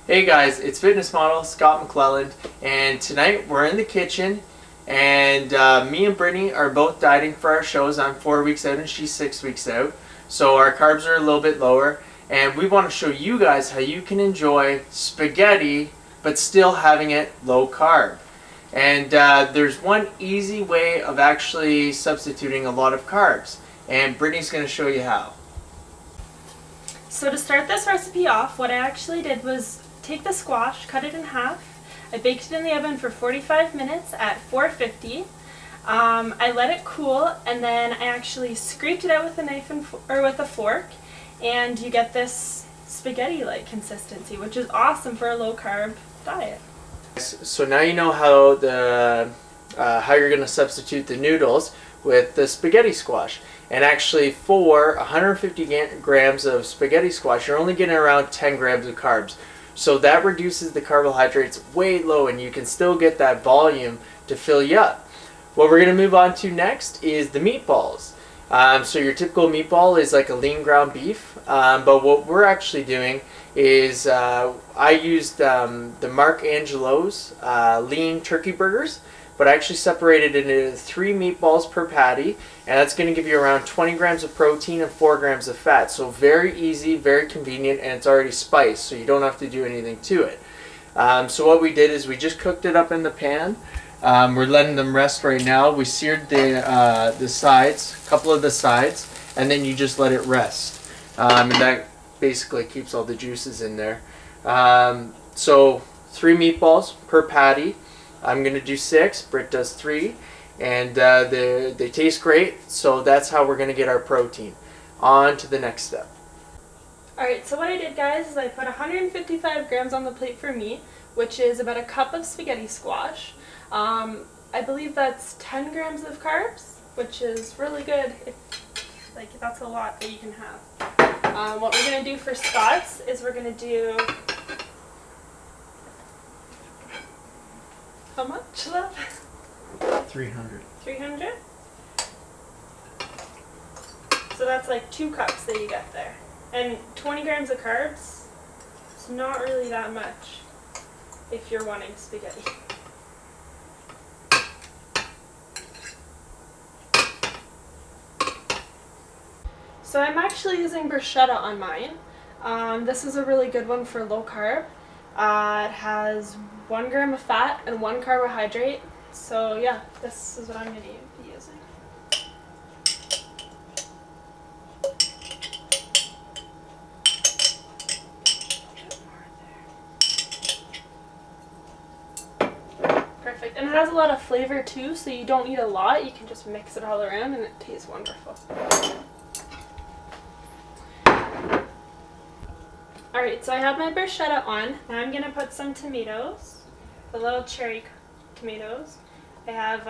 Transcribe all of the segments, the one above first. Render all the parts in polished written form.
Hey guys, it's fitness model Scott McLelland, and tonight we're in the kitchen, and me and Brittany are both dieting for our shows. I'm 4 weeks out and she's 6 weeks out, so our carbs are a little bit lower, and we want to show you guys how you can enjoy spaghetti but still having it low carb. And there's one easy way of actually substituting a lot of carbs, and Brittany's going to show you how. So to start this recipe off, what I actually did was take the squash, cut it in half. I baked it in the oven for 45 minutes at 450. I let it cool, and then I actually scraped it out with a knife or with a fork, and you get this spaghetti-like consistency, which is awesome for a low-carb diet. So now you know how you're going to substitute the noodles with the spaghetti squash. And actually, for 150 grams of spaghetti squash, you're only getting around 10 grams of carbs. So that reduces the carbohydrates way low, and you can still get that volume to fill you up. What we're going to move on to next is the meatballs. So your typical meatball is like a lean ground beef, but what we're actually doing is I used the Mark Angelo's lean turkey burgers, but I actually separated it into 3 meatballs per patty, and that's going to give you around 20 grams of protein and 4 grams of fat. So very easy, very convenient, and it's already spiced, so you don't have to do anything to it. So what we did is we just cooked it up in the pan. We're letting them rest right now. We seared the sides, a couple of the sides, and then you just let it rest. And that basically keeps all the juices in there. So 3 meatballs per patty. I'm going to do 6, Britt does 3, and they taste great, so that's how we're going to get our protein. On to the next step. Alright, so what I did, guys, is I put 155 grams on the plate for me, which is about a cup of spaghetti squash. I believe that's 10 grams of carbs, which is really good. That's a lot that you can have. What we're going to do for Scott's is we're going to do... How much, love? 300. 300? So that's like 2 cups that you get there. And 20 grams of carbs, it's not really that much if you're wanting spaghetti. So I'm actually using bruschetta on mine. This is a really good one for low carb. It has 1 gram of fat and 1 carbohydrate. So yeah, this is what I'm going to be using. Perfect. And it has a lot of flavor too, so you don't need a lot. You can just mix it all around and it tastes wonderful. Alright, so I have my bruschetta on. Now I'm going to put some tomatoes, the little cherry tomatoes. I have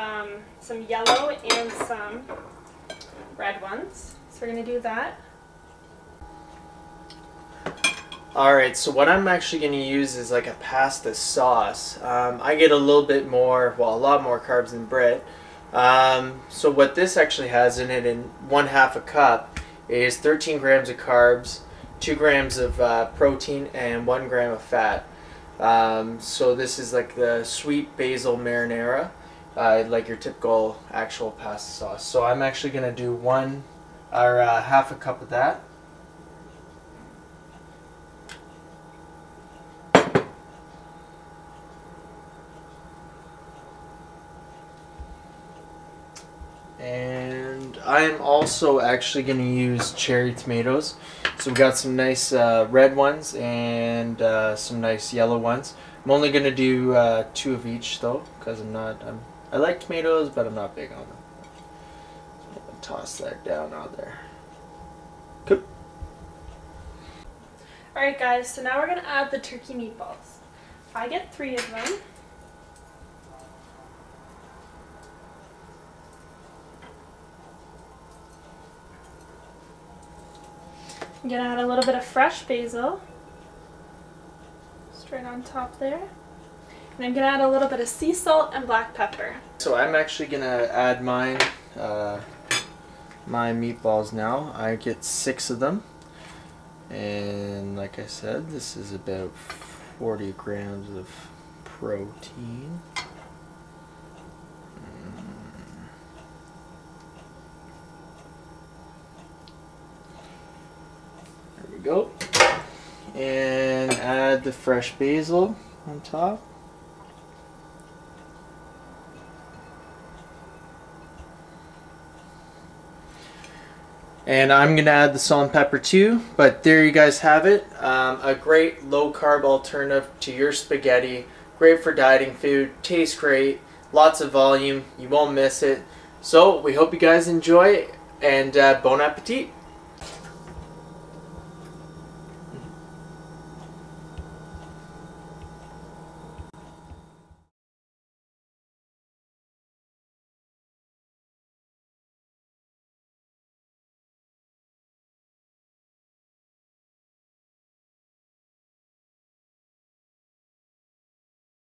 some yellow and some red ones. So we're going to do that. Alright, so what I'm actually going to use is like a pasta sauce. I get a little bit more, well, a lot more carbs than Britt. So what this actually has in it, in 1/2 a cup, is 13 grams of carbs, 2 grams of protein, and 1 gram of fat. So this is like the sweet basil marinara, like your typical actual pasta sauce. So I'm actually going to do 1/2 a cup of that. And I'm also actually going to use cherry tomatoes. So we've got some nice red ones and some nice yellow ones. I'm only going to do 2 of each though, because I like tomatoes, but I'm not big on them. So toss that down on there. Cool. Alright guys, so now we're going to add the turkey meatballs. I get 3 of them. I'm going to add a little bit of fresh basil, straight on top there. And I'm going to add a little bit of sea salt and black pepper. So I'm actually going to add mine my meatballs now. I get 6 of them, and like I said, this is about 40 grams of protein. There we go. And add the fresh basil on top. And I'm going to add the salt and pepper too, but there you guys have it. A great low carb alternative to your spaghetti. Great for dieting food, tastes great, lots of volume, you won't miss it. So we hope you guys enjoy, and bon appetit.